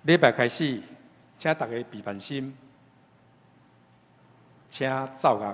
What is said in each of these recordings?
礼拜开始，请大家备办心，请奏乐。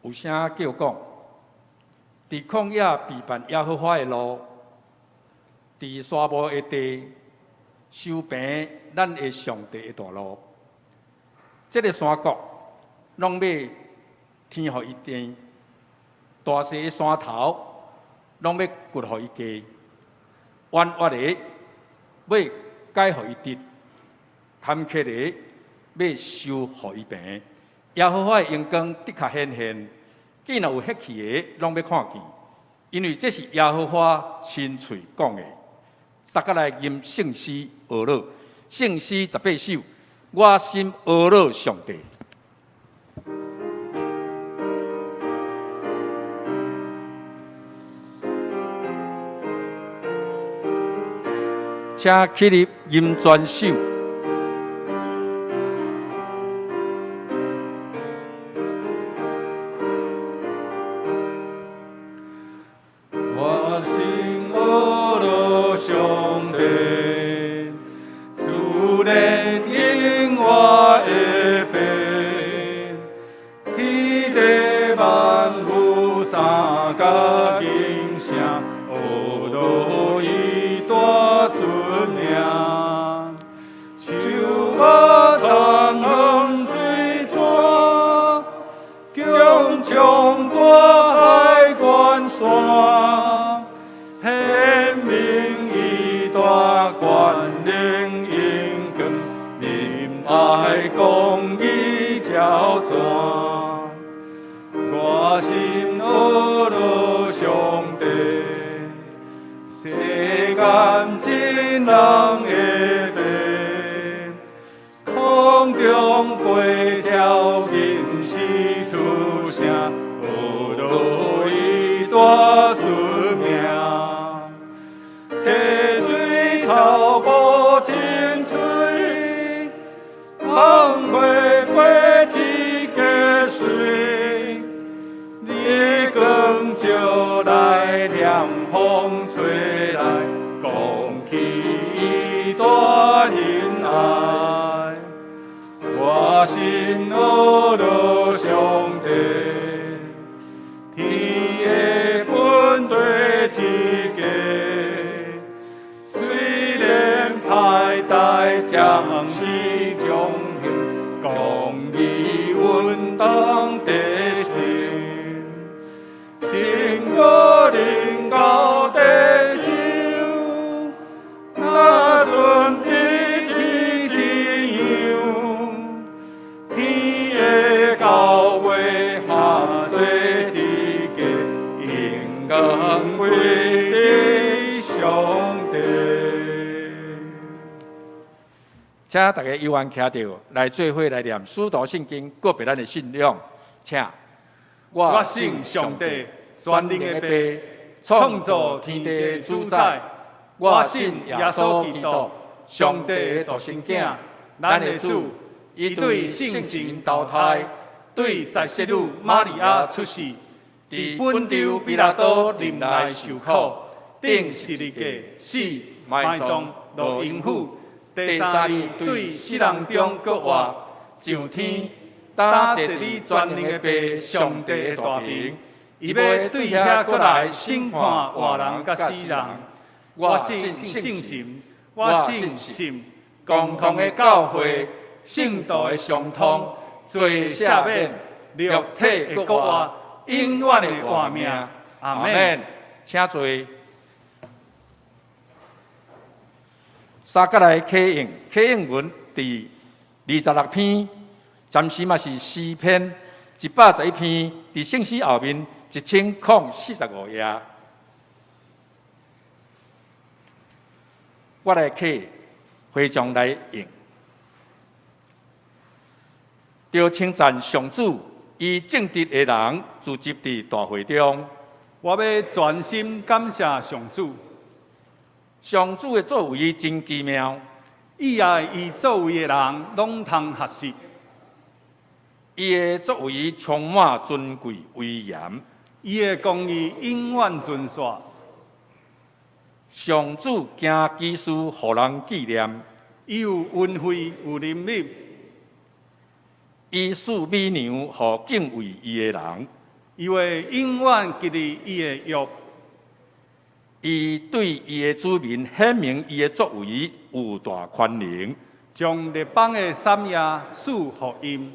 有声叫讲，伫旷野备办耶和华的路，伫沙漠的地修平咱的上帝的道路。这个山谷，拢要天互伊定，大细的山头，拢要掘互伊家，弯弯的要改互伊直，坎坷的要修互伊平。耶和华的阳光的确显现，既然有血气的，拢要看见，因为这是耶和华亲嘴讲的。撒迦来吟圣诗俄勒，圣诗18首，我心俄勒上帝。请起立吟全首。请大家悠闲徛着，来做伙来念使徒圣经，告别咱的信仰。请，我信上帝，全能的爸，创造天地的主宰。我信耶稣基督，上帝的独生囝，咱的主。伊对圣神投胎，对在世女玛利亚出世，伫本州比拉多林内受苦，顶十字架死，埋葬落阴府。第三日对死人中搁活，上天，打坐伫全能的爸上帝的大屏。伊要对遐搁来审判活人甲死人。我信圣神，我信共同的教会。圣道的相通，罪赦免，肉体的国活，永远的活命。阿门。请坐。三角来启应，启应文第26篇，暂时嘛是诗篇111篇，伫圣诗后面1045页。我来启，会众来应。要称赞上主，以正直的人聚集伫大会中。我要全心感谢上主。上主的作为真奇妙，以下伊作为的人拢通学习。伊的作为充满尊贵威严，伊的公义永远存续。上主行奇事，互人纪念。伊有恩惠，有怜悯。伊赐美娘，互敬畏伊的人。伊会永远记伫伊的约。伊对伊的子民显明伊的作为有大宽容，将列邦的产业赐予因。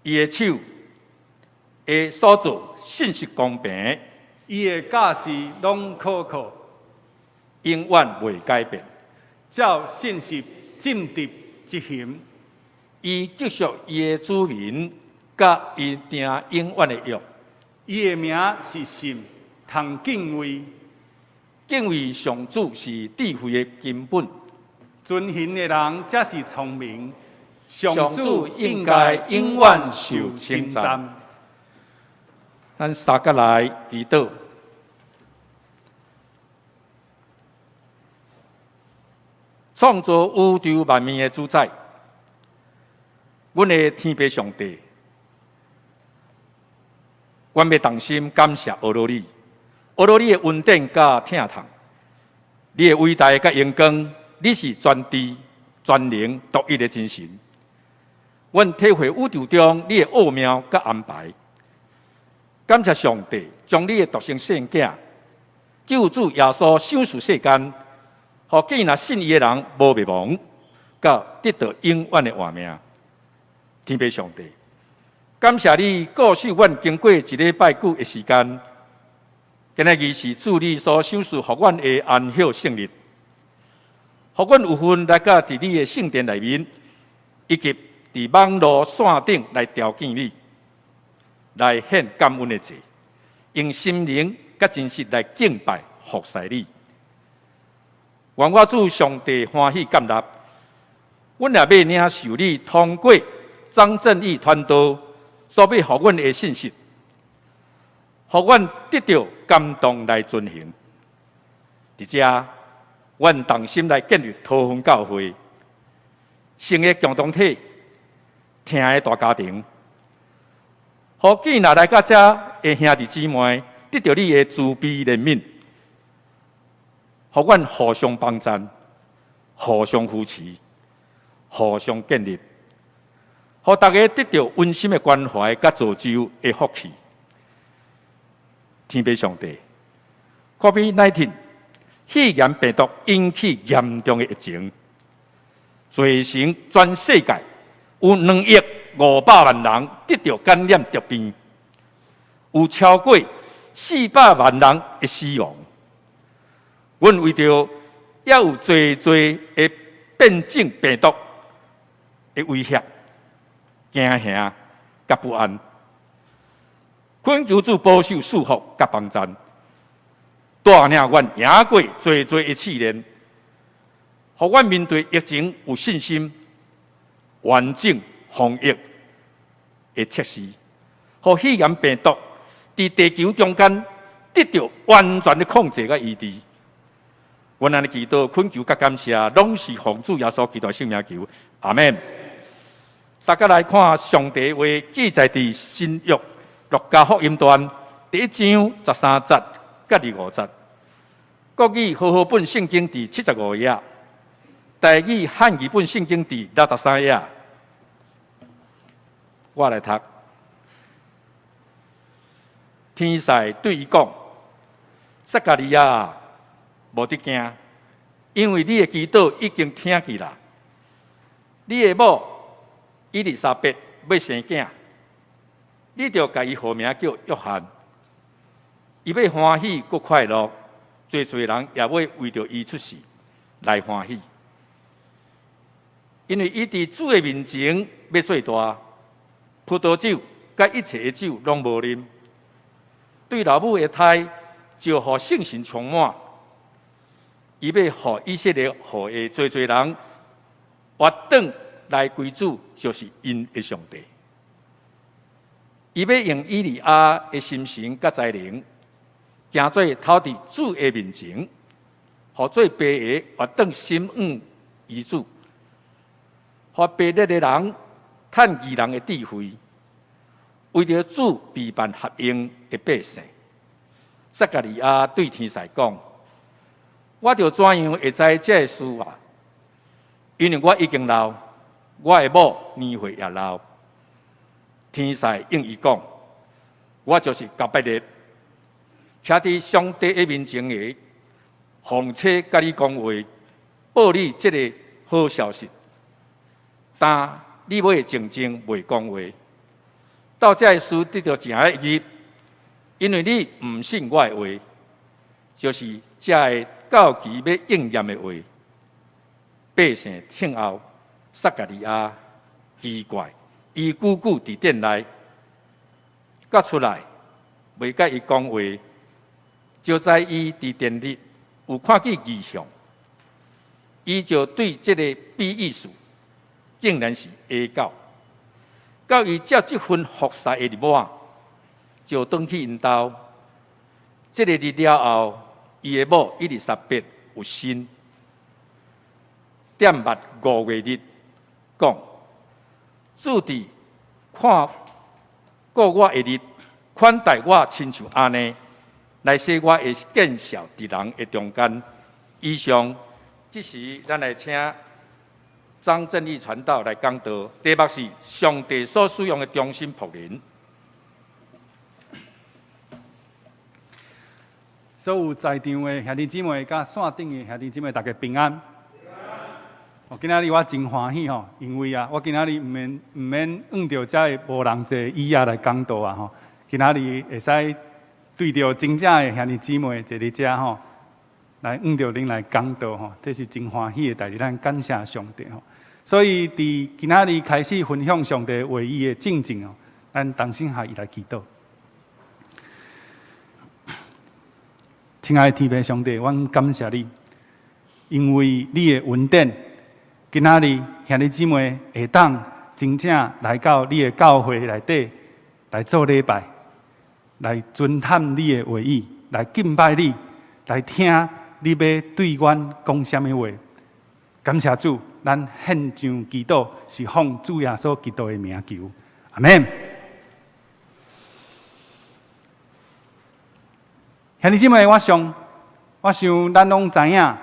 伊的手会所做信实公平，伊的教示拢可靠，永远袂改变。照信实尽直执行。伊继续伊的子民，甲伊定永远的约。伊的名是信，通敬畏。敬畏上主是智慧的根本。遵行的人才是聪明。上主应该该永远受称赞。咱三角来祈祷。创造宇宙万物的主宰，阮的天父上帝，阮要同心感谢俄罗你，俄罗你的恩典甲疼痛，你的伟大甲荣光，你是全知、全能、独一的真神。阮体会宇宙中你的奥妙甲安排，感谢上帝将你的独生圣囝救主耶稣赏赐世间。互见若信伊的人无灭亡，甲得到永远的活命。天父上帝，感谢你告诉阮经过一礼拜久的时间，今日是主你所赏赐互阮的安息圣日，互阮有份来甲伫你的圣殿内面，以及伫网络线顶来朝见你，来献感恩的祭，用心灵甲真实来敬拜服侍你。愿我主上帝欢喜接纳，阮也要领受你通过张正义传道所要互阮的信息，互阮得到感动来遵行。伫遮，阮同心来建立桃园教会，成个共同体，听的大家庭，互见若来到遮的兄弟姊妹得到你的慈悲怜悯。互阮互相帮衬，互相扶持，互相建立，互大家得到温馨的关怀甲造就的福气。天父上帝 ，COVID-19 肺炎病毒引起严重的疫情，造成全世界有2.5亿人得到感染疾病，有超过400万人的死亡。阮为着也有侪的变种病毒的威胁，惊吓甲不安，恳求主保守束缚甲帮衬，带领阮赢过侪的试炼，互阮面对疫情有信心，完整防疫的措施，互肺炎病毒伫地球中间得到完全的控制甲医治。阮安尼祈祷、恳求甲感谢，拢是奉主耶稣基督圣名求，阿门。三甲来看上帝话记载伫新约路加福音段第1章13节甲25节。国语和合本圣经第75页，台语汉语本圣经第63页。我来读。天使对伊讲：“撒加利亚啊，无得惊，因为你的祈祷已经听去啦。你的某伊丽莎白要生囝，你着甲伊号名叫约翰。伊要欢喜佮快乐，侪人也要为着伊出世来欢喜，因为伊伫主的面前要做大，葡萄酒甲一切的酒拢无啉。对老母的胎就互圣神充满，伊要互以色列后的侪人活转来归主，就是因的上帝。伊要用以利亚的心神甲才能，行做头伫主的面前，互做白的活转心愿遗主，互白日的人趁义人的智慧。为着主备办合用的百姓，撒加利亚对天使讲：“我着怎样会知这事啊？因为我已经老，我的某年岁也老。”天使应伊讲：“我就是加百列，徛伫上帝的面前的，奉车甲你讲话，报你这个好消息。但你要静静袂讲话。到这事得到正的意义，因为你唔信我的话，就是这个到期要应验的话。百姓听后，撒加利亚奇怪，伊久久伫殿内，甲出来袂甲伊讲话，就知伊伫殿里有看见异象，伊就对这个比喻术，竟然是下教。到伊接这份服侍的日晚，就转去因兜。这个日了后，伊的某伊丽莎白有生。点捌5月日，讲主伫看顾我的日，款待我亲像安尼，来使我会见笑伫人的中间。以上，即时咱来请张正义传道来讲道，题目是上帝所使用的忠心仆人。所有在场的兄弟姊妹、甲线顶的兄弟姊妹，大家平安。今仔日我真欢喜吼，因为我今仔日唔免用着遮个无人坐椅来讲道啊吼。今仔日会使对着真正的兄弟姊妹坐伫遮吼，来用着恁来讲道吼，这是真欢喜的代志，咱感谢上帝吼。所以伫今仔日开始分享上帝话语的正经哦，咱同心合意来祈祷。亲爱的天父上帝，阮感谢你，因为你的恩典，今仔日兄弟姊妹会当真正来到你的教会内底来做礼拜，来尊探你的话语，来敬拜你，来听你要对阮讲什么话。感谢主，咱献上祈祷是奉主耶稣基督的名求，阿门。兄弟姊妹，我想咱拢知影，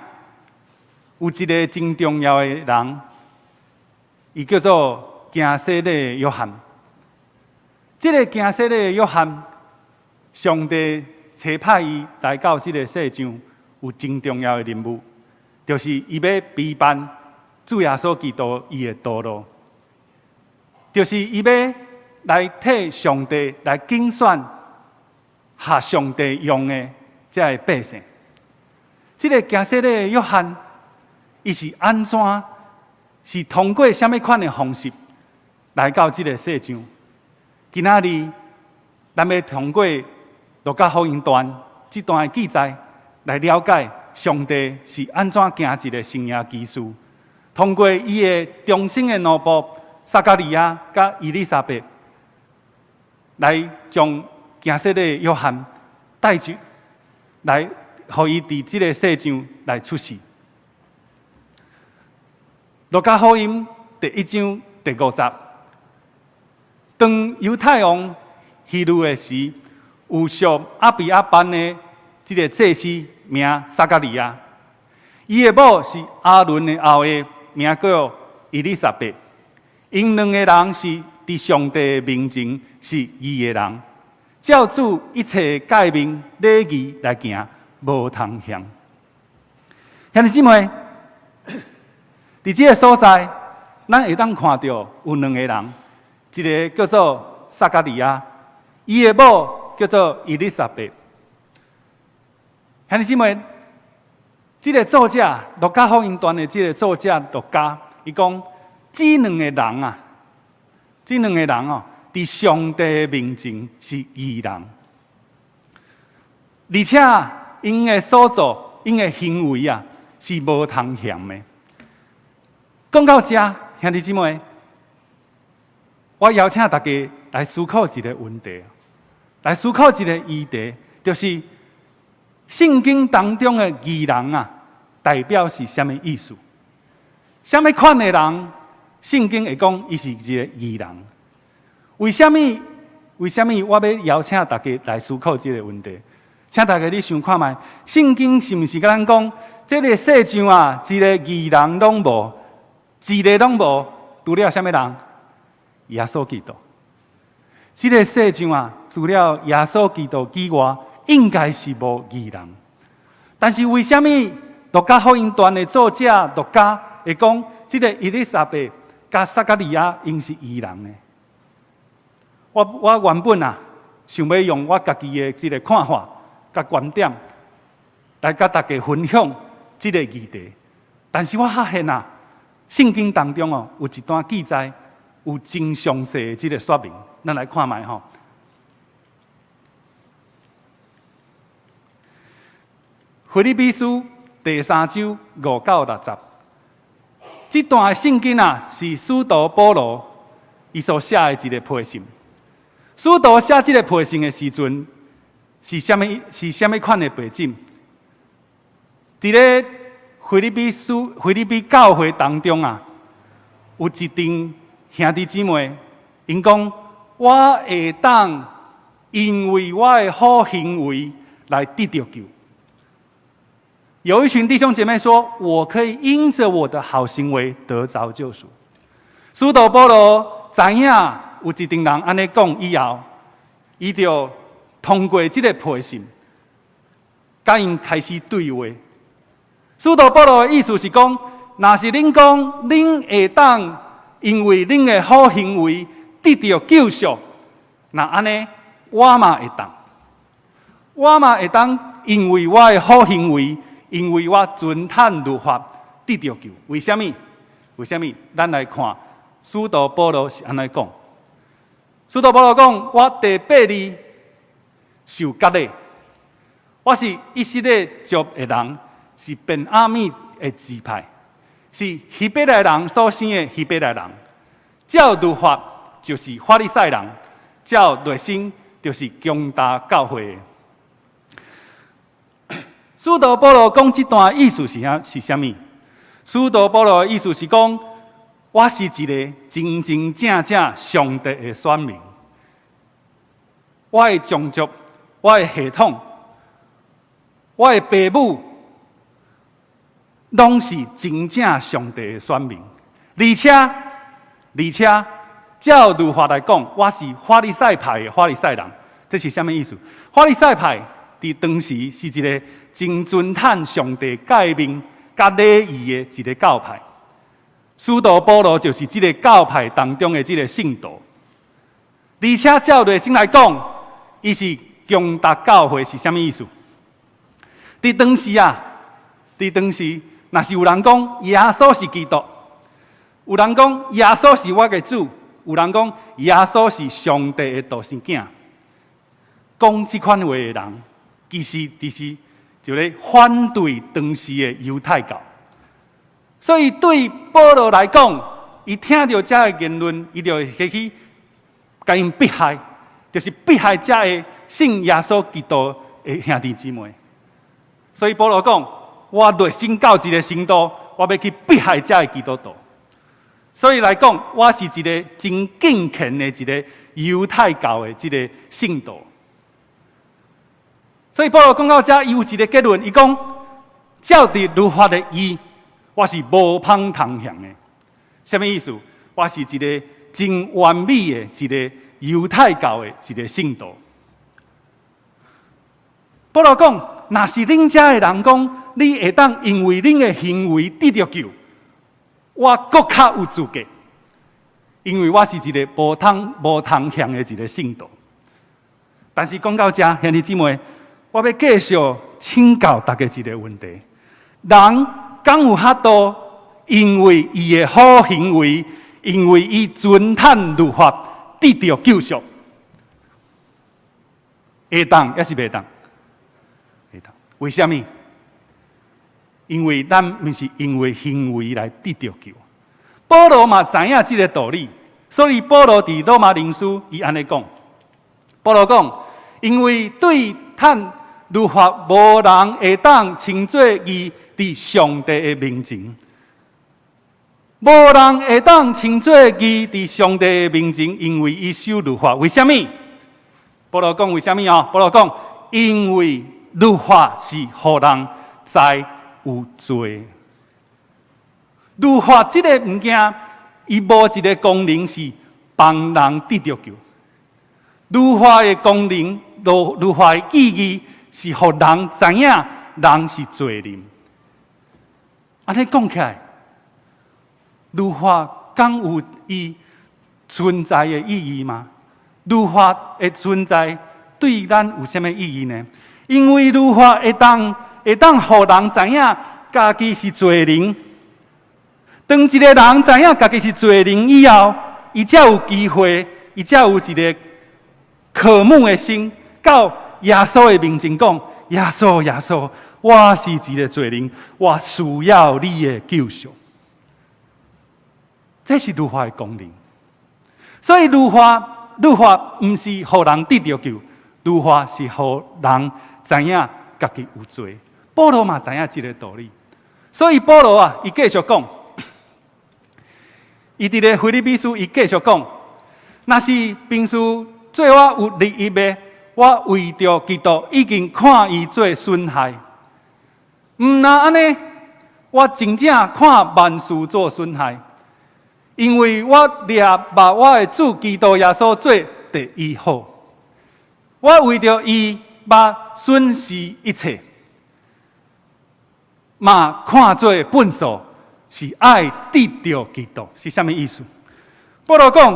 有一个真重要的人，伊叫做行洗礼的约翰。这个行洗礼的约翰，上帝差派伊来到这个世上，有真重要的任务。就是伊要陪伴主耶稣基督伊的道路，就是伊要来替上帝来竞选下上帝用的这个百姓。这个行洗礼的约翰，伊是安怎？是通过什么款的方式来到这个世上？今仔日咱要通过路加福音段这段的记载来了解。上帝是安怎行一个生涯基数？通过伊的忠心的奴仆撒加利亚甲伊丽莎白，来将行洗礼约翰带去来，互伊伫即个世上来出世。路加福音第1章第50，当犹太王希律的时，有属阿比亚班的即个祭司名撒加利亚，伊的某是阿伦的后裔，名叫伊丽莎白。因两个人是伫上帝的面前是义的人，照主一切诫命礼仪来行，无通向。兄弟姊妹，伫这个所在，咱会当看到有两个人，一个叫做撒加利亚，伊的某叫做伊丽莎白。兄弟姊妹，这个作者路加福音段的这个作者路加，伊讲这两个人啊，这两个人哦，伫上帝的面前是义人，而且因的所做、因的行为啊，是无通嫌的。讲到这，兄弟姊妹，我邀请大家来思考一个问题，来思考一个议题，就是圣经当中的义人啊，代表是什么意思？什么款的人，圣经会讲伊是一个义人？为什么我要邀请大家来思考这个问题？请大家你想看卖，圣经是毋是甲咱讲，这个世上啊，一个义人拢无？一个拢无，除了什么人？耶稣基督。这个世上啊，除了耶稣基督之外，应该是无义人。但是为什么路加福音段的作者路加会讲，这个伊丽莎白甲撒加利亚因是义人呢？我原本啊，想要用我家己的这个看法、甲观点来甲大家分享这个议题，但是我发现啊。圣经当中哦，有一段记载，有真详细的这个说明，咱来看卖吼。腓立比书第3章5到60，这段圣经啊，是使徒保罗伊所写的一个批信。使徒写这个批信的时阵，是什么款的背景？伫咧腓立比教会当中啊，有一群兄弟姊妹，因讲我会当因为我的好行为来得到救。有一群弟兄姐妹说，我可以因着我的好行为得着救赎。使徒保罗知影有一群人安尼讲以后，伊就通过这个批信，甲因开始对话。使徒保罗的意思是讲，若是恁讲恁会当因为恁的好行为得到救赎，那安尼我嘛会当，因为我的好行为，因为我遵坦律法得到救。为什么？咱来看使徒保罗是安尼讲。使徒保罗讲，我第8日受割礼，我是以色列族的人。是便雅悯的支派，是希伯来人所生的希伯来人。照律法就是法利赛人，照热心就是强大教会的。使徒保罗讲这段意思是什么？使徒保罗的意思是讲，我是一个真真正正上帝的选民，我的种族、我的系统、我的父母。拢是真正上帝的选民，而且，照律法来讲，我是法利赛派的法利赛人。这是什么意思？法利赛派伫当时是一个真尊坦上帝诫命甲礼仪的一个教派。使徒保罗就是这个教派当中的这个信徒，而且照内心来讲，伊是强大教会是什么意思？伫当时。若是有人讲耶稣是基督，有人讲耶稣是我的主，有人讲耶稣是上帝的独生囝，讲这款话的人，其实就咧反对当时的犹太教。所以对保罗来讲，伊听到这个言论，伊就会去甲因迫害，就是迫害者的信耶稣基督的兄弟姊妹。所以保罗讲，我热心到一个程度，我要去迫害者的基督徒。所以来讲，我是一个真敬虔的一个犹太教的一个信徒。所以保罗讲到这，伊有一个结论，伊讲，照着律法的义，我是无芳通向的。什么意思？我是一个真完美的一个犹太教的一个信徒。保罗讲，若是恁遮的人讲，你会当因为恁的行为得到救，我更较有资格，因为我是一个无通向的一个信徒。但是讲到这，兄弟姊妹，我要继续请教大家一个问题：人敢有法度因为伊的好行为，因为伊遵探律法得到救赎？会当还是袂当？会当。为什么？因为咱不是因为行为来得到救。保罗嘛知影这个道理，所以保罗伫罗马人书伊安尼讲。保罗讲，因为对探律法无人会当称作义伫上帝的面前，无人会当称作义伫上帝的面前，因为伊守律法。为什么？保罗讲为什么啊？保罗讲，因为律法是互人知有罪。律法这个物件，伊无一个功能是帮人得到救。律法的功能，律法的意义是互人知影人是罪人。安尼讲起来，律法敢有伊存在的意义吗？律法的存在对咱有什么意义呢？因为律法会当互人知影家己是罪人。当一个人知影家己是罪人以后，伊才有机会，伊才有一个渴慕的心，到耶稣的面前讲：耶稣，耶稣，我是一个罪人，我需要你的救赎。这是律法的功能。所以律法不是互人得到救，律法是互人知影家己有罪。保罗嘛知影这个道理，所以保罗啊，伊继续讲，伊伫咧腓立比书，伊继续讲，若是平时做我有利益的，我为着基督已经看伊做损害。若安尼，我真正看万事做损害，因为我掠把我的主基督耶稣做第一好。我为着伊，把损失一切，嘛看做本数，是爱得到基督，是什么意思？保罗讲，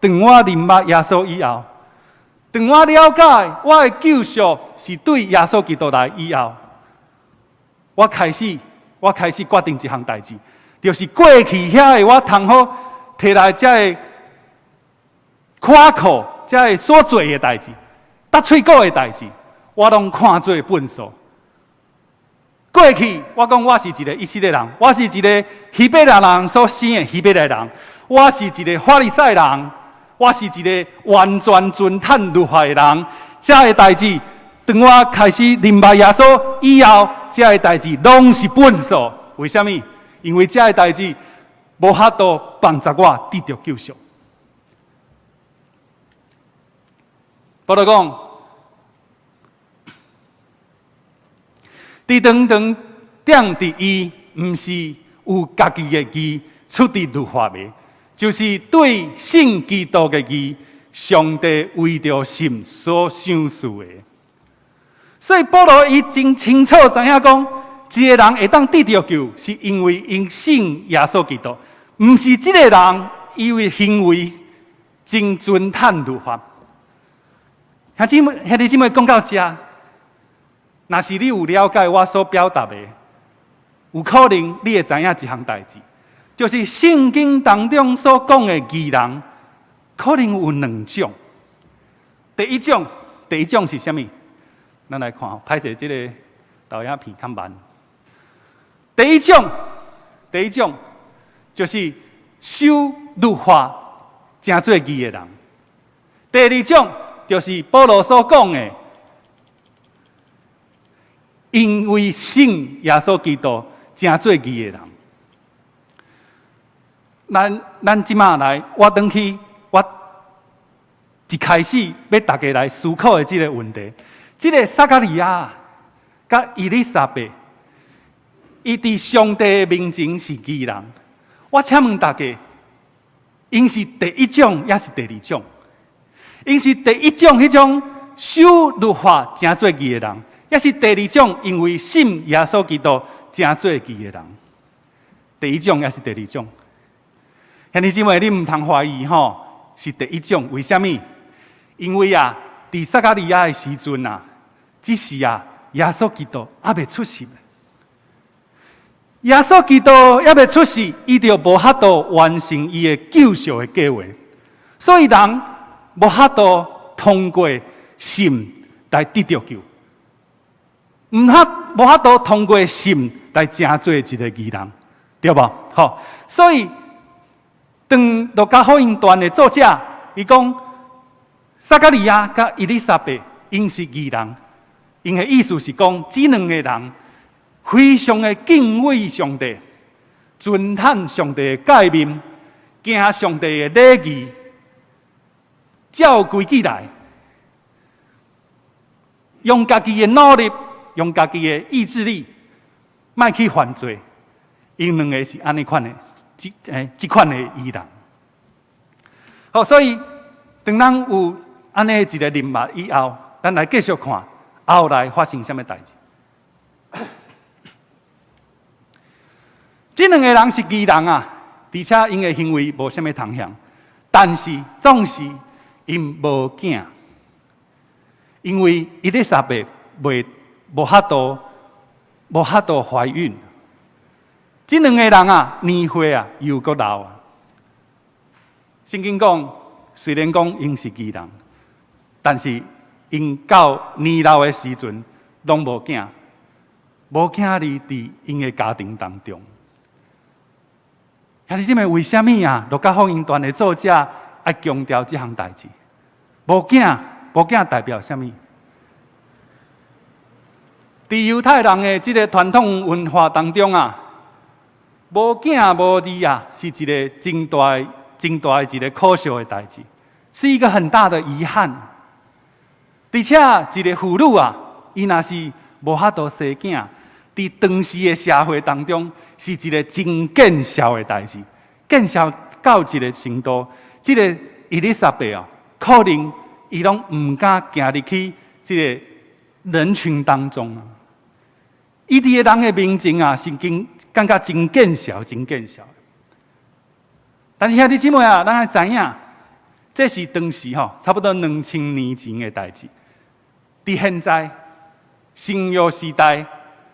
当我明白耶稣以后，当我了解我的救赎是对耶稣基督来以后，我开始决定一项代志，就是过去遐个我通好摕来这个夸口，这个所做的代志，搭喙鼓的代志，我拢看做本数。过去我讲我是一个以色列人，我是一个希伯来人所生的希伯来人，我是一个法利赛人，我是一个完全遵探律法的人。这个代志，当我开始明白耶稣以后，这个代志拢是本数。为什么？因为这个代志无法度帮助我得到救赎。保罗讲，伫长长点伫伊，毋是有家己的义出伫律法的，就是对信基督的义，上帝为着信所想事的。所以保罗伊真清楚知影讲，一个人会当得到救，是因为因信耶稣基督，毋是这个人因为行为真遵探律法。兄弟姊妹讲到这，若是你有了解我所表达的，有可能你会知影一项代志，就是圣经当中所讲的义人，可能有两种。第一种是什么？咱来看，拍摄这个导演片较慢。第一种就是守律法真做义的人。第二种就是保罗所讲的，因为信耶稣基督，真做义的人。咱即马来，我回去，我一开始要大家来思考的这个问题，这个撒加利亚甲伊丽莎白，伊伫上帝的面前是义人。我请问大家，因是第一种，也是第二种？因是第一种迄种守律法真做义的人，也是第二种因为信耶稣基督真做义的人？第一种也是第二种？兄弟姊妹，你唔通怀疑吼，是第一种。为什么？因为啊，伫撒加利亚的时阵啊，只是啊，耶稣基督还未出世。耶稣基督还未出世，伊就无法度完成伊的救赎的计划，所以人无法度通过信来得到救，无法度通过信来真做一个义人，对吧？好，所以。当路加福音段的作者，伊讲撒加利亚甲伊丽莎白因是义人，因的意思是讲，这两个人非常的敬畏上帝，尊崇上帝的诫命，行上帝的礼仪，照规矩来，用家己的努力，用家己的意志力，莫去犯罪。因两个是安尼款的。这款的义人，好，所以当咱有安尼一个人物以后，咱来继续看后来发生什么代志。这两个人是义人啊，而且因的行为无什么通向，但是总是因无囝，因为伊丽莎白无法度怀孕。这两个人啊，年岁啊又够老啊。圣经讲，虽然讲因是义人，但是因到年老的时阵，拢无囝，无囝儿伫因的家庭当中。兄弟姊妹，为什么啊？路加福音段的作者爱强调这项代志？无囝代表什么？伫犹太人的这个传统文化当中啊。无囝无儿啊，是一个真大的一个可惜的代志，是一个很大的遗憾。而且一个妇女啊，伊若是无法度生囝，伫当时的社会当中，是一个真见笑的代志。见笑到一个程度，这个伊丽莎白啊，可能伊拢唔敢行入去这个人群当中啊。伊伫个人的面前啊，是感觉真见笑，真见笑。但是兄弟姊妹啊，咱要知影，这是当时差不多2000年前的代志。伫现在新约时代，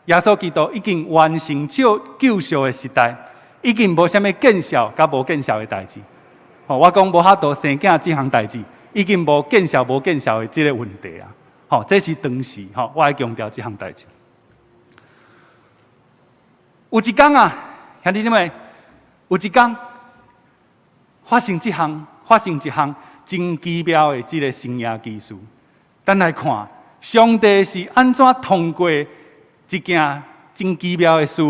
耶稣基督已经完成救赎的时代，已经无啥物见笑甲无见笑的代志。我讲无法度生囝这项代志，已经无见笑无见笑的这个问题啊。这是当时我爱强调这项代志。有一天啊，兄弟姊妹，有一天发生一项真奇妙的这个生涯奇事。咱来看，上帝是安怎通过一件真奇妙的事，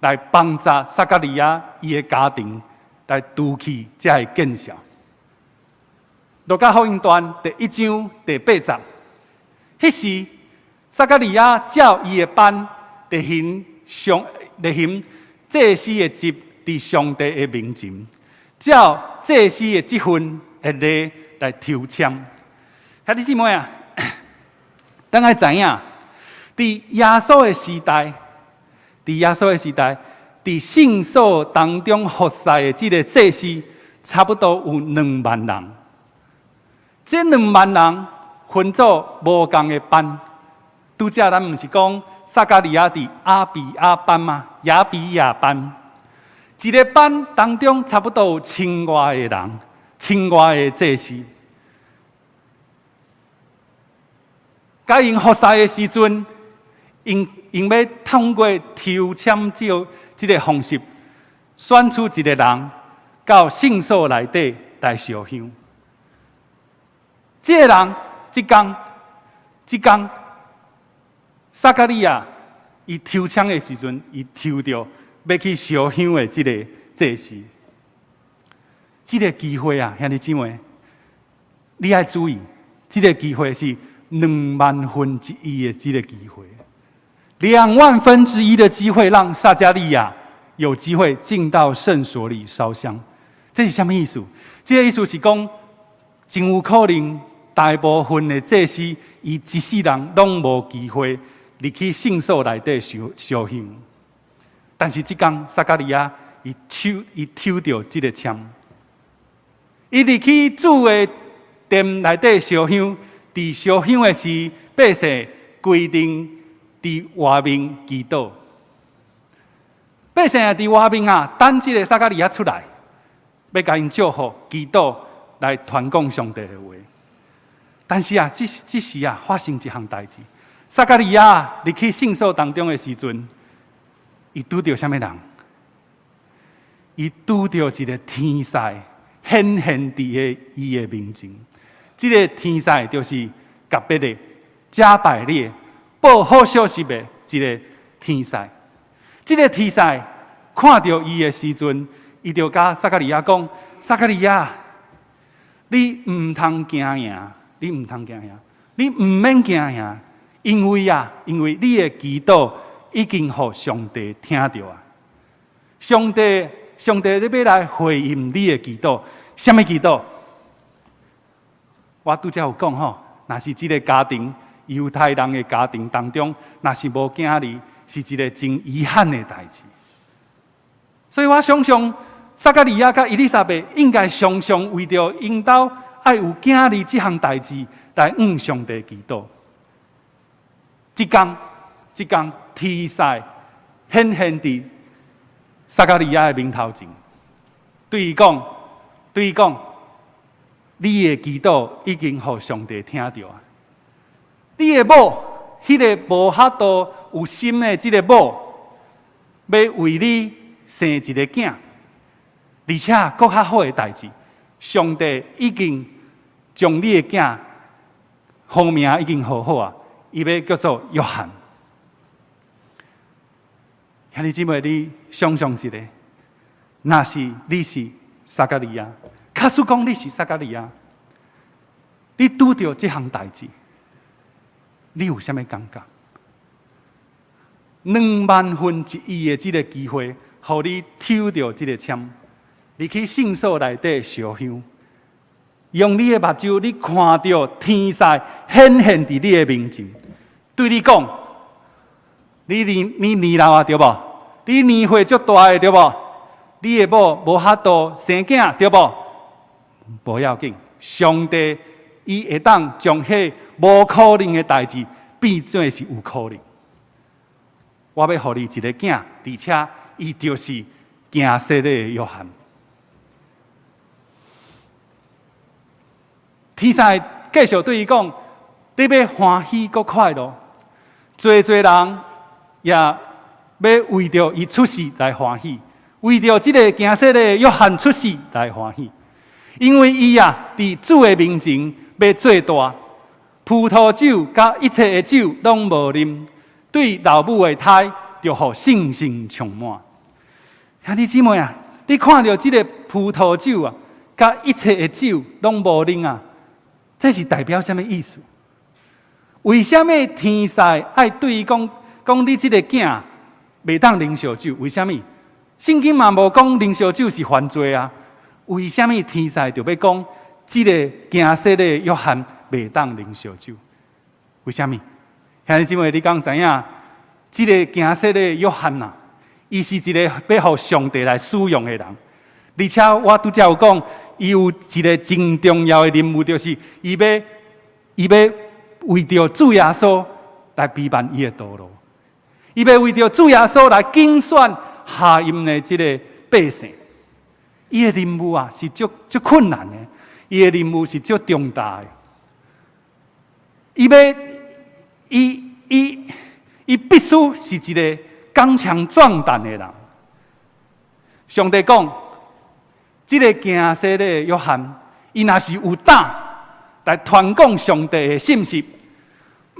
来帮助撒加利亚伊的家庭，来除去这个见笑。路加福音段第1章第8节，迄时撒加利亚照伊的班，来行祭司的职，伫上帝的面前，照祭司的职分的礼来抽签。兄弟姊妹啊，咱要知影，伫耶稣的时代，伫圣所当中服侍的这个祭司，差不多有2万人。这2万人分做无同的班。拄则咱毋是讲撒加利亚伫阿比亚班吗？亚比亚班，一个班当中差不多有1000多个人，1000多个祭司。甲因服侍的时阵，因要通过抽签照这个方式，选出一个人到圣所内底来烧香。这个人即天，撒迦利亚伊抽枪的时阵，伊抽到要去烧香的这个祭司。这个机会啊，兄弟姊妹，你要注意，这个机会是1/2,000,000的这个机会，1/2,000,000的机会，让撒迦利亚有机会进到圣所里烧香。这是什么意思？这个意思是讲，真有可能大部分的祭司，伊一世人拢无机会入去圣所内底烧香。但是这天，撒迦利亚伊抽到这个签，伊入去主的殿内底烧香。伫烧香的时，百姓规定伫外面祈祷。百姓也伫外面啊，等这个撒迦利亚出来，要甲因祝福、祈祷，来传讲上帝的话。但是啊，这时啊，发生一项代志。撒迦利亚入去圣所当中的时阵，伊拄到什么人？伊拄到一个天使显现伫伊的面前。这个天使就是甲别的加百列报好消息的一个天使。这个天使看到伊的时阵，伊就甲撒迦利亚讲：“撒迦利亚，你唔通惊赢，你唔通惊赢，你唔免惊赢，因为你的祈祷已经互上帝听到啊！上帝你要来回应你的祈祷，什么祈祷？”我拄则有讲吼，若是这个家庭，犹太人的家庭当中，若是无囝儿，是一个真遗憾的代志。所以我想象，撒迦利亚甲伊丽莎白应该常常为着因兜爱有囝儿这项代志来向上帝祈祷。这天天使显现伫撒迦利亚的面头前，对伊讲。你的祈祷已经互上帝听到啊！你的某，迄个无遐多有心的这个某，要为你生一个囝，而且更较好的代志，上帝已经将你的囝封名已经好啊，伊要叫做约翰。兄弟姊妹，你想象一下，若是你是撒迦利亚。假使讲你是撒迦利亚，你拄到这项代志，你有啥物感觉？1/2,000,000的这个机会，互你抽到这个签，入去圣所内底烧香，用你的目睭，你看到天使显现伫你的面前，对你讲：你年老啊，对无？你年岁足大的，对无？你的某无遐多生囝，对无？不要紧，上帝伊会当将迄无可能的代志变做是有可能。我要互你一个囝，而且伊就是行色的约翰。天使继续对伊讲：你要欢喜搁快乐，侪人也要为着伊出世来欢喜，为着这个行色的约翰出世来欢喜。因为伊啊，伫主的面前要做大，葡萄酒甲一切的酒拢无啉，对老母的胎就互信心充满。兄弟姊妹啊，你看到这个葡萄酒啊，甲一切的酒拢无啉啊，这是代表什么意思？为什么天使爱对伊讲你这个囝袂当啉烧酒？为什么？圣经嘛无讲啉烧酒是犯罪啊？为什么天使就要讲这个行色的约翰袂当啉烧酒？为什么？兄弟姊妹，你敢知影？这个行色的约翰啊，伊是一个要互上帝来使用的人，而且我拄则有讲，伊有一个真重要的任务，就是伊要为着主耶稣来陪伴伊的道路，伊要为着主耶稣来竞选下阴的这个百姓。伊的任务啊是足困难的，伊的任务是足重大的。伊必须是一个刚强壮胆的人。上帝讲，这个行色的约翰，伊若是有胆，来传讲上帝的信息，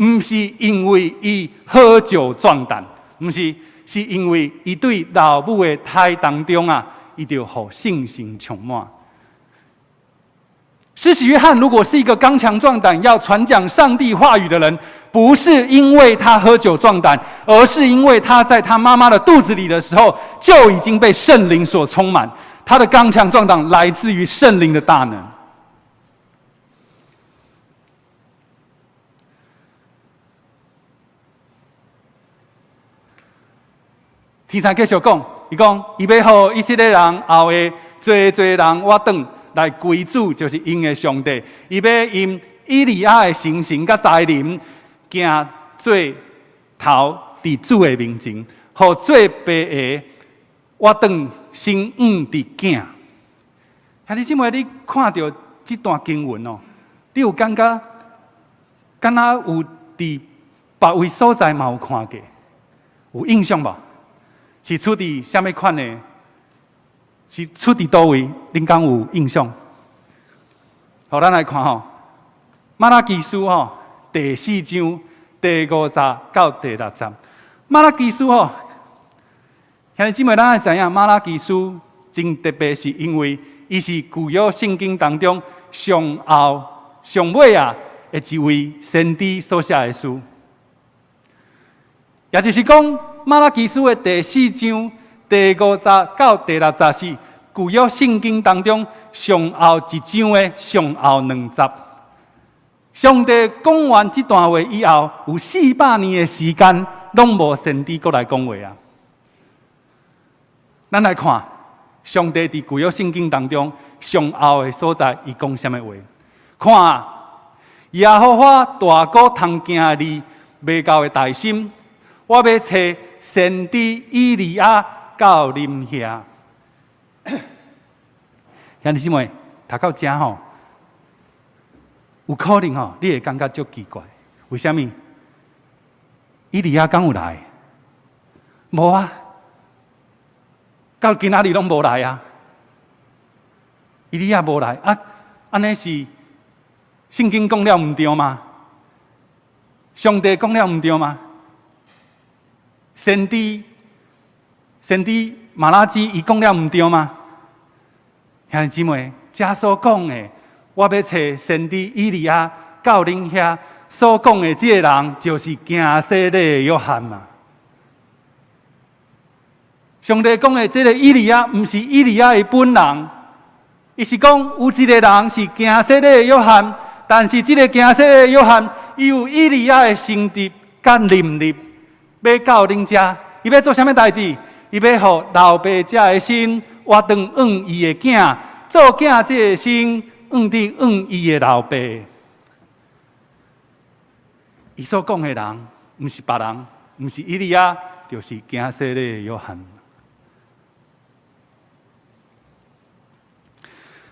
唔是因为伊喝酒壮胆，唔是，是因为伊对老母的胎当中啊，伊就互信心充满。施洗约翰如果是一个刚强壮胆要传讲上帝话语的人，不是因为他喝酒壮胆，而是因为他在他妈妈的肚子里的时候就已经被圣灵所充满。他的刚强壮胆来自于圣灵的大能。天才继续讲，伊讲伊要互以色列人后的做人我等来归主，就是因的上帝。伊要因以利亚的神性甲才能，行做头伫主的面前，互做爸的我等生伫囝。兄弟姊妹，你看到这段经文哦，你有感觉，敢若有伫别位所在嘛有看过，有印象无？是出伫什么款的？是出伫倒位？恁敢有印象？好，咱来看吼，马拉基书吼第4章第50到第60。马拉基书吼，兄弟姊妹，咱爱知影马拉基书真特别，是因为伊是旧约圣经当中上后上尾啊的一位先知所写的书，也就是讲马拉基书的第4章第50到第60是旧约圣经当中上后一章的上后2节。上帝讲完这段话以后，有400年的时间，拢无先知过来讲话啊。咱来看，上帝伫旧约圣经当中上后的所在，伊讲什么话？看啊，耶和华大过通行你未够的大心，我要找先知以利亚到恁遐。兄弟姊妹，读到这吼，有可能吼，你会感觉足奇怪，为什么？以利亚敢有来？无啊，到今仔日拢无来啊。以利亚无来啊，安尼是圣经讲了唔对吗？上帝讲了唔对吗？先知马拉基伊讲了唔对吗？兄弟姊妹，这所讲的，我要找先知以利亚到恁遐所讲的这个人，就是行洗礼的约翰嘛。上帝讲的这个以利亚，不是以利亚的本人，伊是讲有一个人是行洗礼的约翰，但是这个行洗礼的约翰，伊有以利亚的性质甲能力，要到恁遮，伊要做啥物代志？伊要互老爸者的心活长养伊的囝，做囝这个心养伊的老爸。伊所讲的人，不是别人，不是以利亚，就是行洗礼的约翰。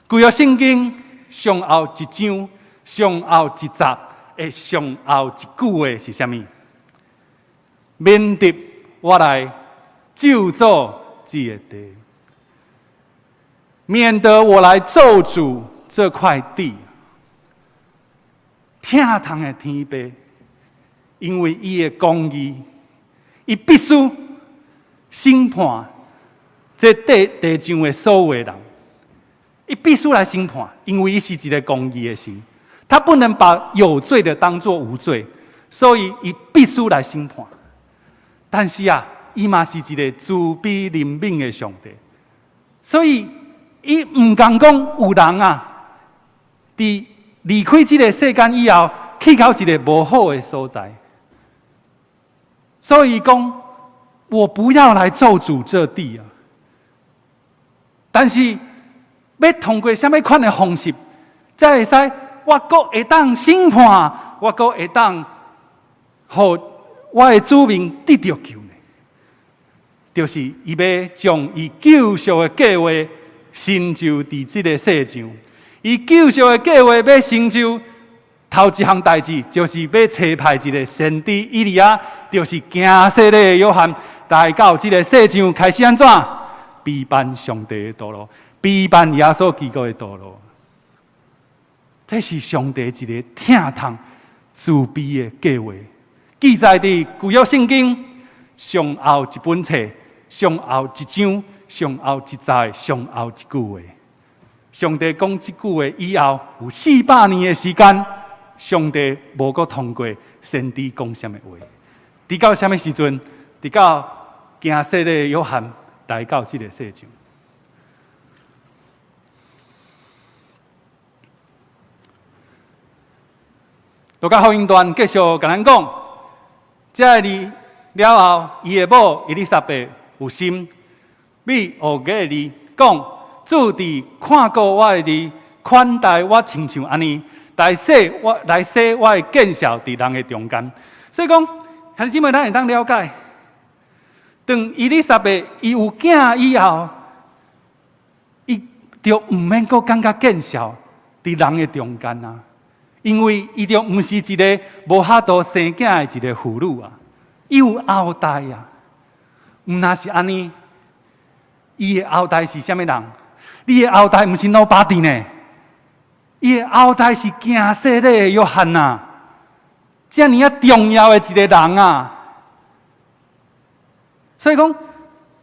旧约圣经上后一章、上后一节的上后一句话是啥物？免得我来咒诅这个地，免得我来咒诅这块地。疼痛的天父，因为伊的公义，伊必须审判这地上的所有的人。伊必须来审判，因为伊是一个公义的神，他不能把有罪的当作无罪，所以伊必须来审判。但是啊，伊嘛是一个慈悲怜悯的上帝，所以伊唔敢讲有人啊，伫离开这个世间以后，去到一个无好的所在，所以讲我不要来咒诅这地啊。但是要通过什么款的方式，才会使我阁会当审判，我阁会当互我的子民得到救呢？就是伊要将伊救赎的计划成就伫这个世上。伊救赎的计划要成就，头一项代志就是要差派一个先知以利亚，就是行洗礼的约翰，来到这个世上开始安怎陪伴上帝的道路。陪伴耶稣基督的道路，这是上帝一个疼痛慈悲的计划，记载伫旧约圣经上后一本册、上后一章、上后一节、上后一句话。上帝讲这句话以后，有400年的时间，上帝无阁通过先知讲什么话。直到什么时阵？直到行洗的约翰来到这个世上。路加福音段继续甲咱讲，这日了后，伊的某伊丽莎白有心，要学个字，讲主伫看过我的字，款待我亲像安尼，来说我的见效伫人的中间。所以讲，兄弟姊妹，咱会当了解，当伊丽莎白伊有囝以后，伊就毋免阁感觉见效伫人的中间啊。因为伊就毋是一个无法度生囝的一个妇女啊，伊有后代啊。毋那是安尼，伊的后代是啥物人？你的后代毋是 nobody 呢？伊的后代是行洗礼的约翰啊，遮尔啊重要的一个人啊。所以讲，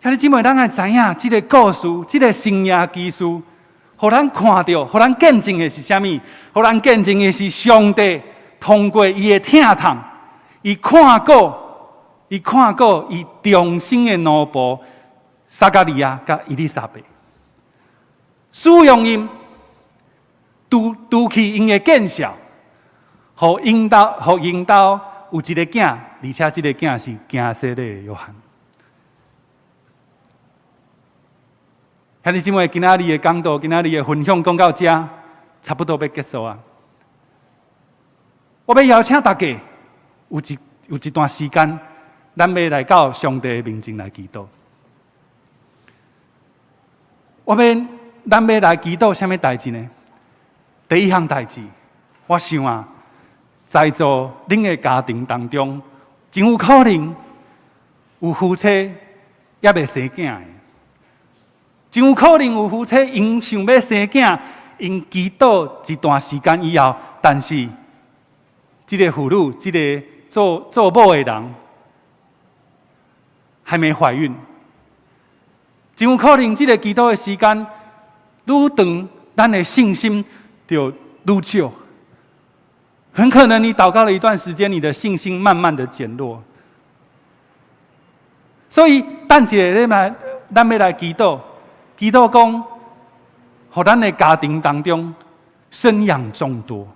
兄弟姊妹，咱爱知影这个故事，这个生涯基础。互咱看到，互咱见证的是啥物？互咱见证的是上帝通过伊的疼痛，伊看过伊终身的奴仆撒加利亚甲伊丽莎白，使用因除去因的见效，互引导有一个囝，而且这个囝是行洗礼的约翰。兄弟姊妹，今仔日的讲道，今仔日的分享讲到这，差不多要结束啊！我要邀请大家有一段时间，咱要来到上帝的面前来祈祷。咱要来祈祷什么代志呢？第一项代志，我想啊，在座恁的家庭当中，真有可能有夫妻也未生囝的。真有可能有夫妻因想要生囝，因祈祷一段时间以后，但是这个妇女，这个做某的人还没怀孕。真有可能这个祈祷的时间愈长，咱的信心就愈少。很可能你祷告了一段时间，你的信心慢慢的减弱。所以，咱要来祈祷。祈祷讲，互咱的家庭当中生养众多，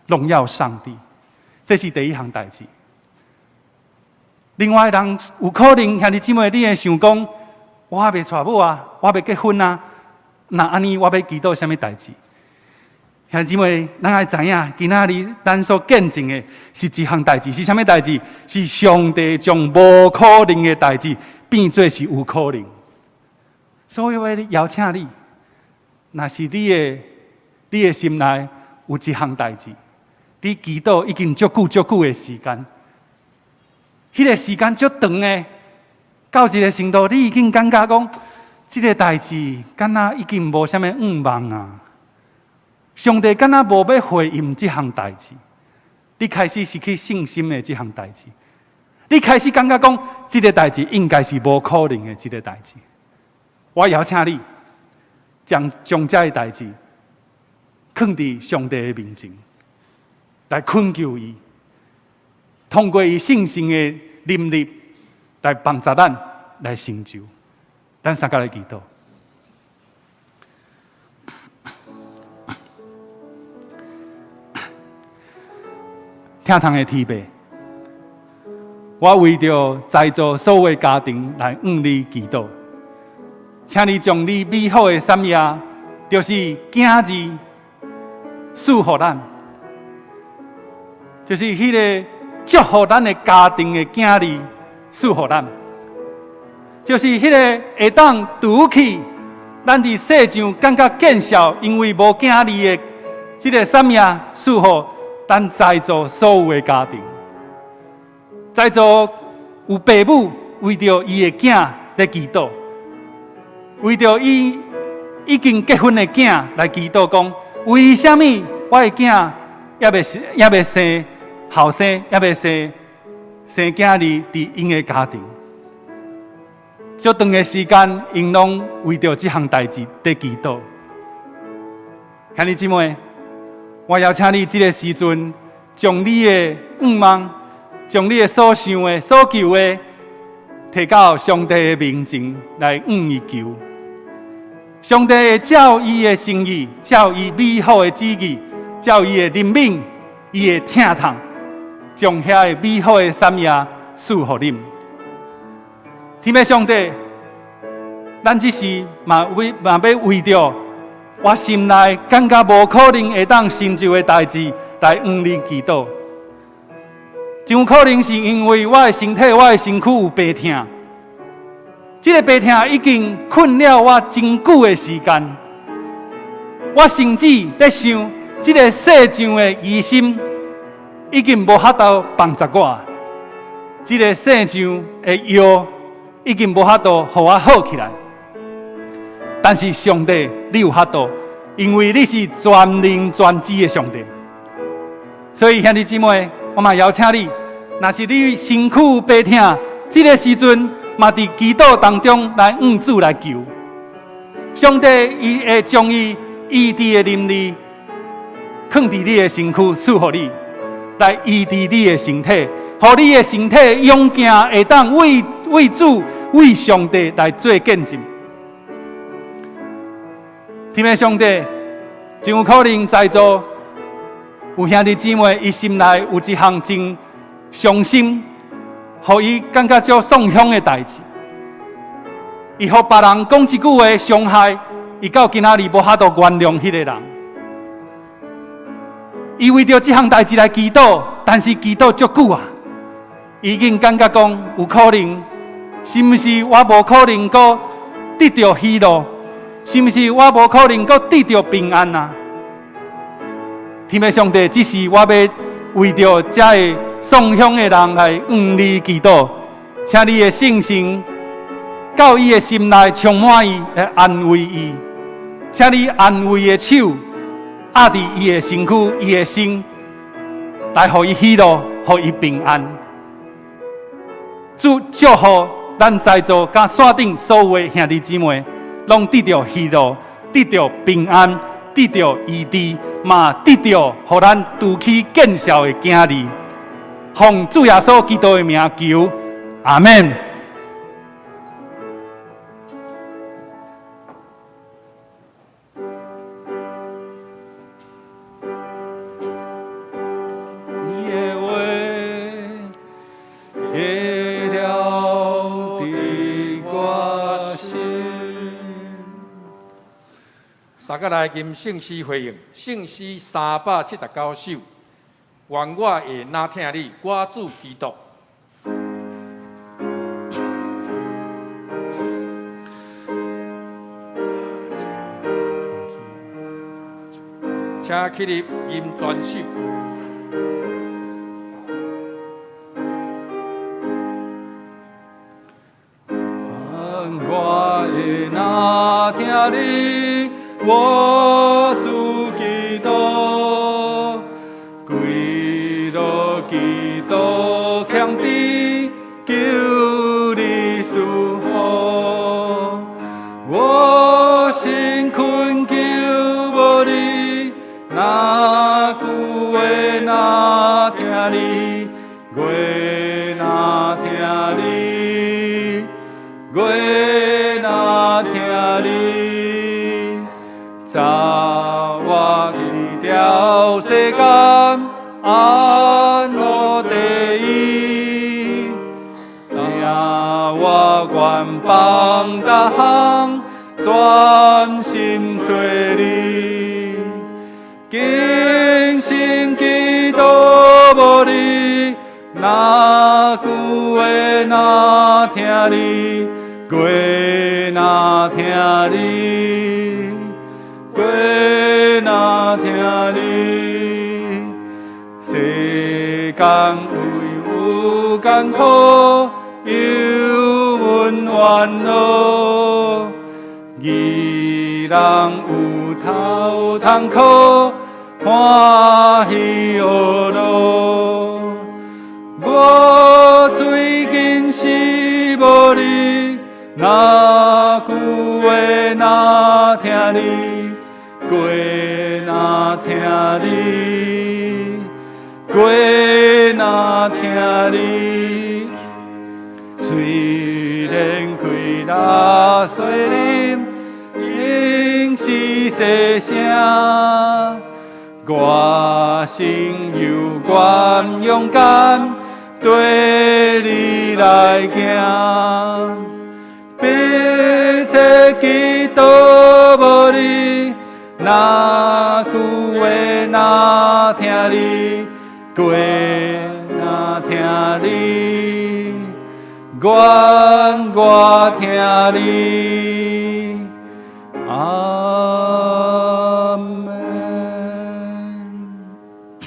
荣耀上帝，这是第一项代志。另外，人有可能兄弟姊妹，你会想讲，我还未娶某啊，我未结婚啊，那安尼我要祈祷什么代志？兄弟姊妹，咱爱知影，今仔日咱所见证的是一项代志，是什么代志？是上帝将无可能的代志变做是有可能。所以我要邀请你，若是你的心内有一项代志，你祈祷已经足久的时间，迄个时间足长的，到一个程度，你已经感觉讲，这个代志敢若已经无啥物愿望啊。上帝敢若无要回应这项代志，你开始失去信心的这项代志，你开始感觉讲，这个代志应该是无可能的这个代志。我邀请你，将这个代志放伫上帝的面前，来恳求伊，通过伊圣神的能力来帮助咱来成就。咱三个来祈祷。疼痛的天父，我为着在座所有的家庭来向你祈祷。请你将你美好的产业，就是囝儿赐予咱，就是迄个祝福咱的家庭的囝儿赐予咱，就是迄个会当拄起咱伫世上感觉见效，因为无囝儿的这个产业赐予咱在座所有的家庭，在座有父母为着伊的囝来祈祷。为着伊已经结婚的囝来祈祷，讲为什么我的囝也未生后生，也未生囝儿伫因的家庭。足长的时间，因拢为着这项代志在祈祷。兄弟姊妹，我邀请你这个时阵，将你的愿望，将你的所想的、所求的，提到上帝的面前来伊求。上帝会照伊的心意，照伊美好的旨意，照伊的怜悯，伊会疼痛，将遐个美好的产业赐予恁。天父上帝，咱只是嘛要为着我心内感觉无可能会当成就的代志来向你祈祷。真有可能是因为我的身体、我的身躯有病痛，这个病痛已经困扰我真久的时间。我甚至在想，这个世上的疑心已经无法度帮助我，这个世上的药已经无法度让我好起来。但是上帝，你有法度，因为你是全能全知的上帝。所以兄弟姊妹，我嘛邀请你，若是你身躯病痛，这个时阵嘛伫祈祷当中来向主来求。上帝伊会将伊医治的能力放伫你的身躯，赐予你，来医治你的身体，让你的身体勇敢，会当为主、为上帝来做见证。天父上帝，真有可能在座有兄弟姊妹，伊心内有一项真伤心，互伊感觉足丧香的代志。伊互别人讲一句话伤害，伊到今仔日无法度原谅迄个人。伊为着这项代志来祈祷，但是祈祷足久啊，伊已经感觉讲有可能，是毋是我无可能阁得到喜乐？是毋是我无可能阁得到平安啊？天父上帝，只是我要为着这个丧香的人来向你祈祷，请你的圣神到伊的心内充满伊，来安慰伊，请你安慰的手压伫伊的身躯、伊的心，来互伊喜乐，互伊平安。祝福咱在座甲线顶所有的兄弟姊妹，拢得到喜乐，得到平安，得到医治，嘛得到互咱拄起见效的囝儿。奉主耶稣基督的名求，阿门。三个来吟圣诗回应，圣诗379首，愿我会哪听你，我主基督。请起立吟全首。我会哪听你，我主基督，跪落基督强地，求你赐福。我心困求无你，哪句话哪听你，月哪听你，月哪听你。早我去了世间，安乐第一，领我愿帮大项，专心找你。今生基督无你，哪句话哪听你，月哪听你。月哪听你，世间为有艰苦，有阮烦恼，义人有头通靠，欢喜乐乐。我最近是无你，哪句话哪听你，过哪听你，过哪听你。虽然开那水林，仍是细声。我心有愿勇敢，对你来行。彼此祈祷无你，哪句话哪听你，过哪听你，愿我听你。阿门。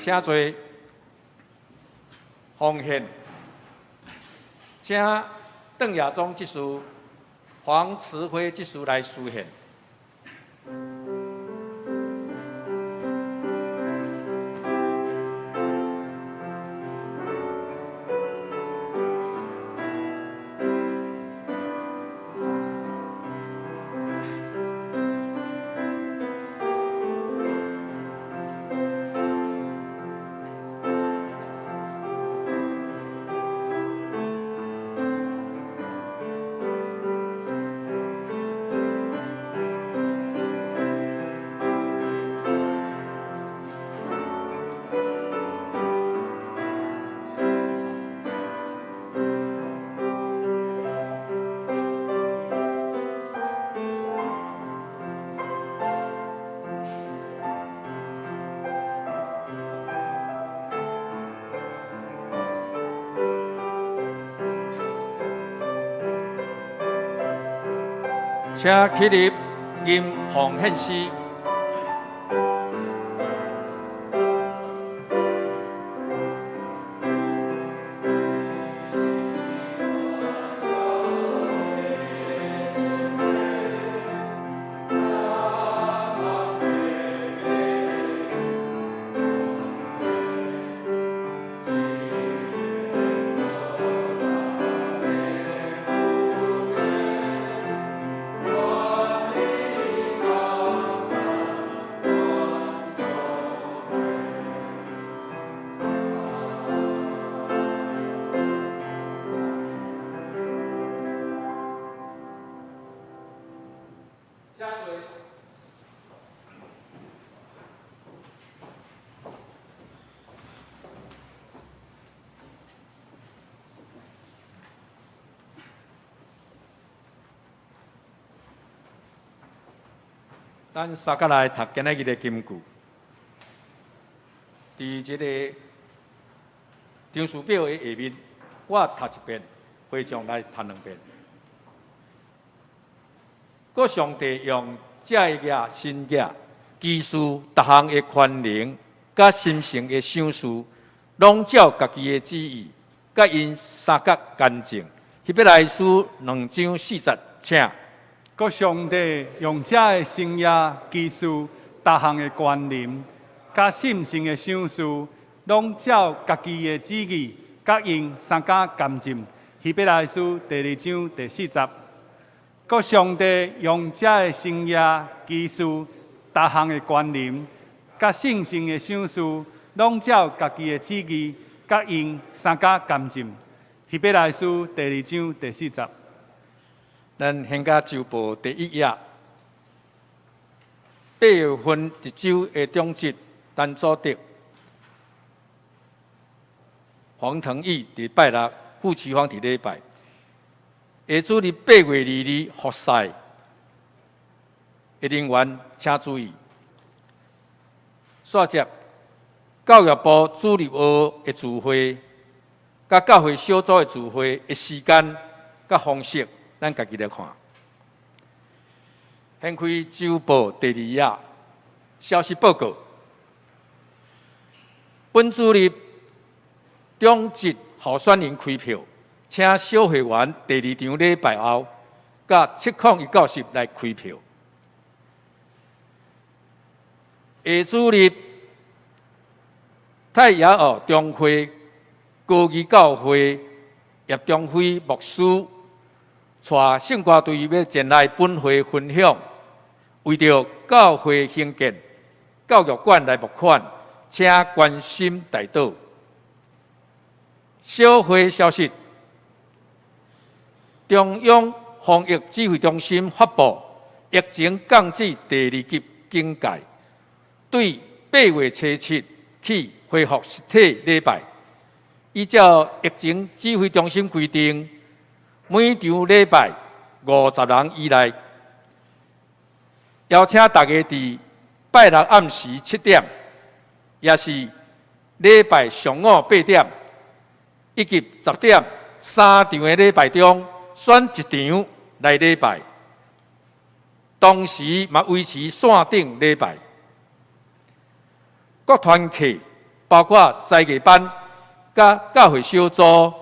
请做奉献，请邓亚忠执事、黄慈辉执事来书献。请起立吟奉献诗。咱三个来读今仔日的金句。伫这个张书表的下面，我读一遍，会将来读两遍。搁上帝用这个新约、基数、各项的权能，甲心性的想事，拢照家己的旨意，甲因三角干净。希伯来书2章40，请。搁上帝用这个生业、技术、各项的观念，甲信心的想事，拢照家己的旨意，甲因三角干净。希伯来书2章40。搁上帝用这个生业、技术、各项的观念，甲信心的想事，拢照家己的旨意，甲因三角干净。希伯来书2章40。咱现甲周报第1页，8月份1周的中节，单主的黄腾义伫拜六，傅奇芳伫礼拜。下主日8月2日复赛的人员请注意。续接教育部主任学的聚会，甲教会小组的聚会的时间甲方式。咱家己来看。先开周报第2页消息报告。本主日中节候选人开票，请小会员第2场礼拜后，甲7:19来开票。下主日太雅学中会高级教会叶中辉牧师带圣歌队要前来本会分享，为着教会兴建，教育馆来募款，请关心代祷。小会消息：中央防疫指挥中心发布疫情降至第2级警戒，对8月初7起恢复实体礼拜。依照疫情指挥中心规定，每场礼拜50人以内。邀请大家伫拜六暗时7点，也是礼拜上午8点，以及10点3场的礼拜中选一场来礼拜，同时嘛维持线顶礼拜。各团契包括在艺班、甲教会小组，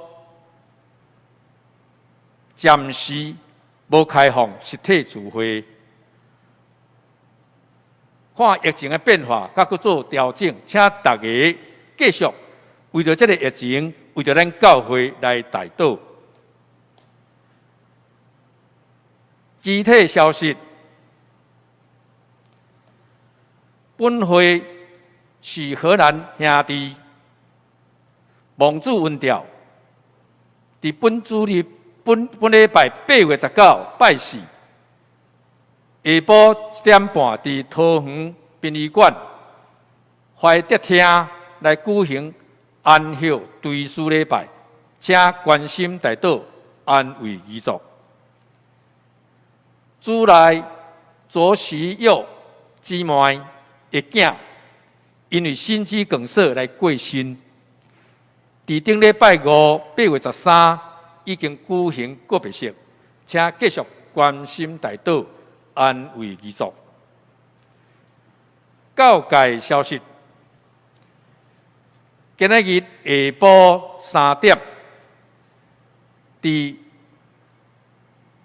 暂时无开放实体聚会。看疫情的变化，甲佫做调整，请大家继续为着这个疫情，为着咱教会来代祷。具体消息，本会是荷兰兄弟蒙主温调，伫本礼拜8月19拜四。下晡1点半，伫桃园殡仪馆怀德厅来举行安息追思礼拜，请关心代祷，安慰遗族。主内左徐佑姊妹的囝，因为心肌梗塞来过身。伫顶礼拜58月13已经举行告别式，请继续关心代祷，安慰遗族。教界消息：今仔日下晡3点，伫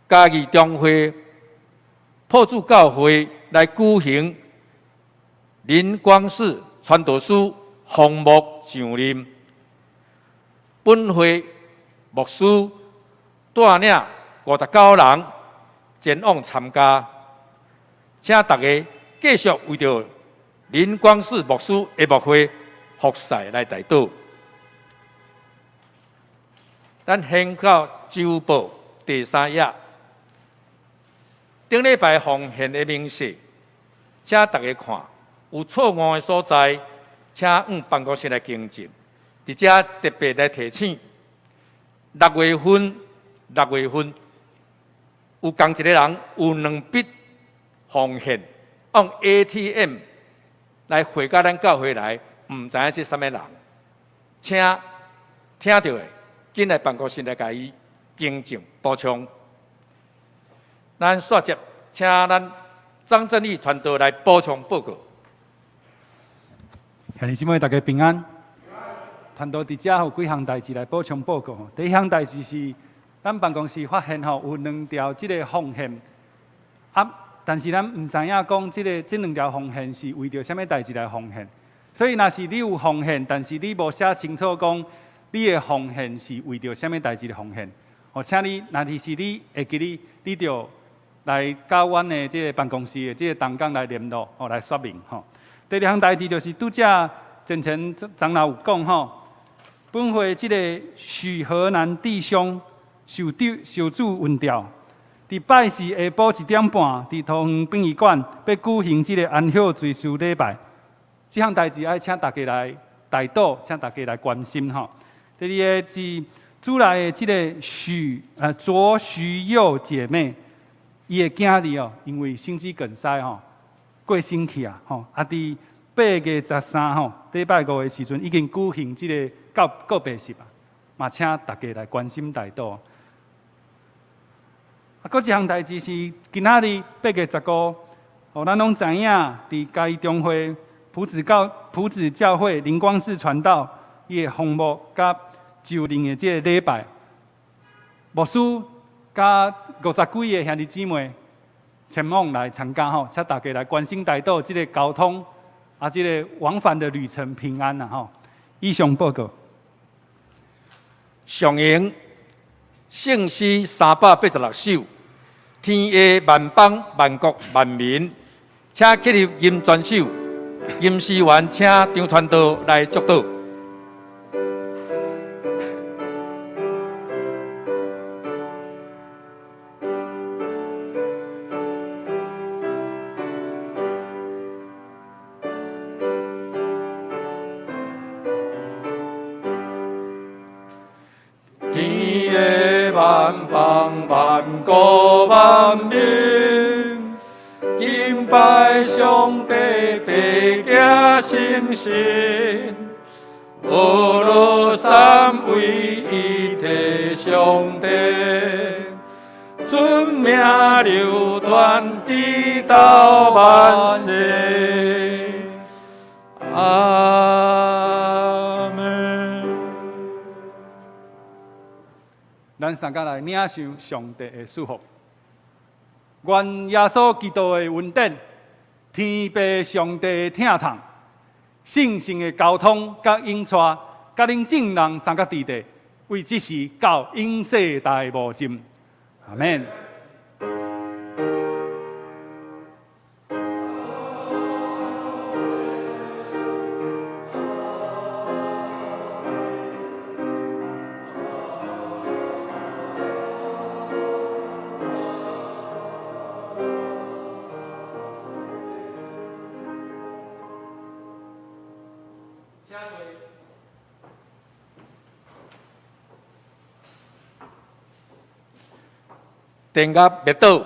嘉义中会破主教会来举行林光世传道书红幕上任。本会牧师带领59人前往参加，请大家继续为着林光世牧师的牧会服侍来代祷。咱先到周报第3页，顶礼拜奉献的明细，请大家看，有错误的所在，请往办公室来更正。伫遮特别来提醒，6月份有共一个人有2笔奉献，用 ATM 来汇到咱教会来，唔知影是啥物人，请听到的紧来办公室来甲伊更正补充。咱续接，请咱张正义传道来补充报告。兄弟姊妹，大家平安。传道伫遮有几项代志来补充报告。第一项代志是，咱办公室发现有2条即个奉献，但是咱唔知影讲即2条奉献是为着什么代志来奉献。所以，若是你有奉献，但是你无写清楚讲你的奉献是为着什么代志的奉献，请你，若是你会记你着来到阮的即个办公室的即个同工来联络，来说明。第2项代志就是拄则前长老有讲本会即个许河南弟兄受主运调，伫拜四下晡1点半，伫桃园殡仪馆要举行即个安息追思礼拜。这项代志爱请大家来代祷，请大家来关心。第二个是主内的即个左徐佑姐妹，伊的囝儿因为心肌梗塞过身去啊，伫8月13礼拜5的时阵，已经举行即个告别式啊，嘛请大家来关心代祷。搁一项代志是今仔日8月15，咱拢知影，伫嘉义中会普子教会灵光寺传道，伊的红幕甲就任的即个礼拜，牧师甲50几个兄弟姊妹前往来参加请大家来关心代祷，即个交通即个往返的旅程平安以上报告。上营圣诗386首，天下万邦万国万民，请kết入吟全首。吟诗员请张传道来祝祷。天下万邦万国万民，敬拜上帝白家圣神，无论三位一体上帝，尊名流传直到万世。阿门。咱三个来领受上帝的祝福。愿耶稣基督的恩典、天父上帝的疼痛、圣神的交通、甲引带，甲恁众人三个地地，为这时到永世代无尽。阿免。田甲灭倒，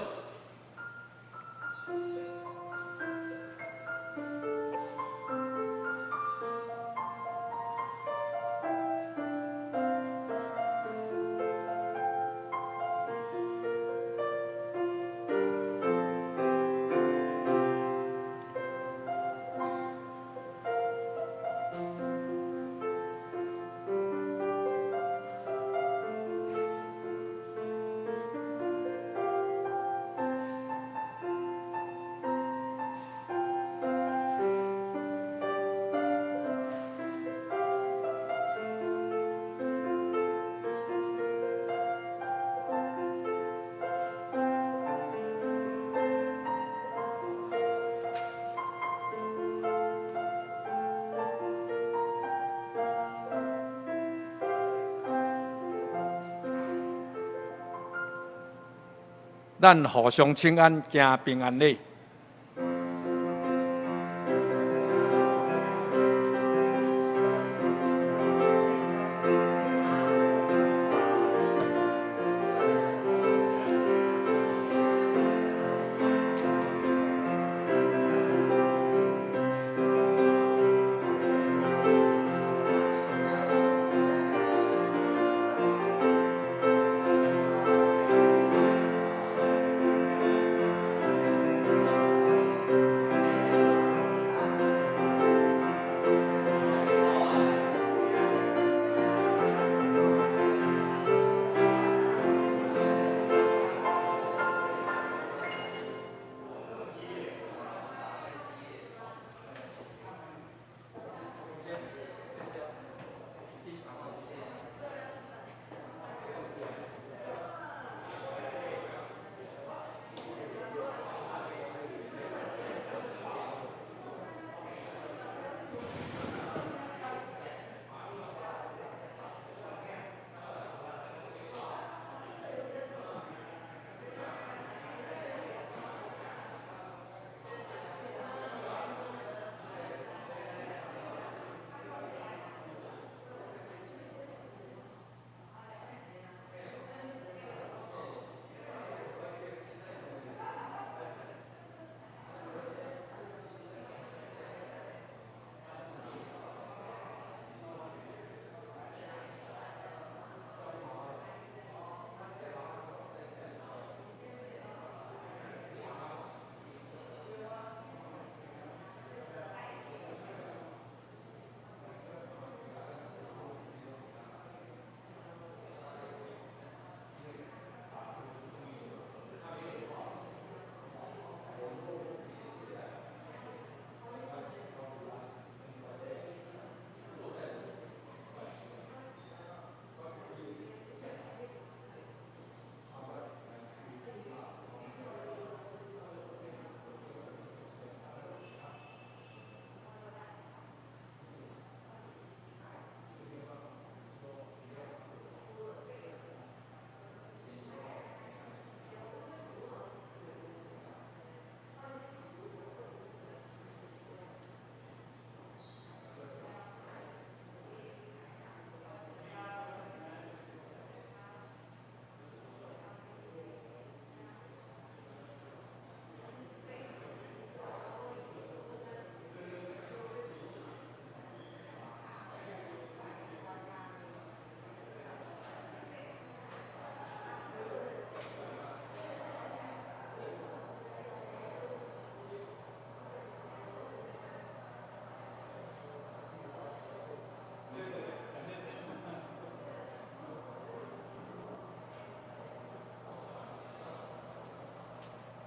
咱互相请安，行平安礼。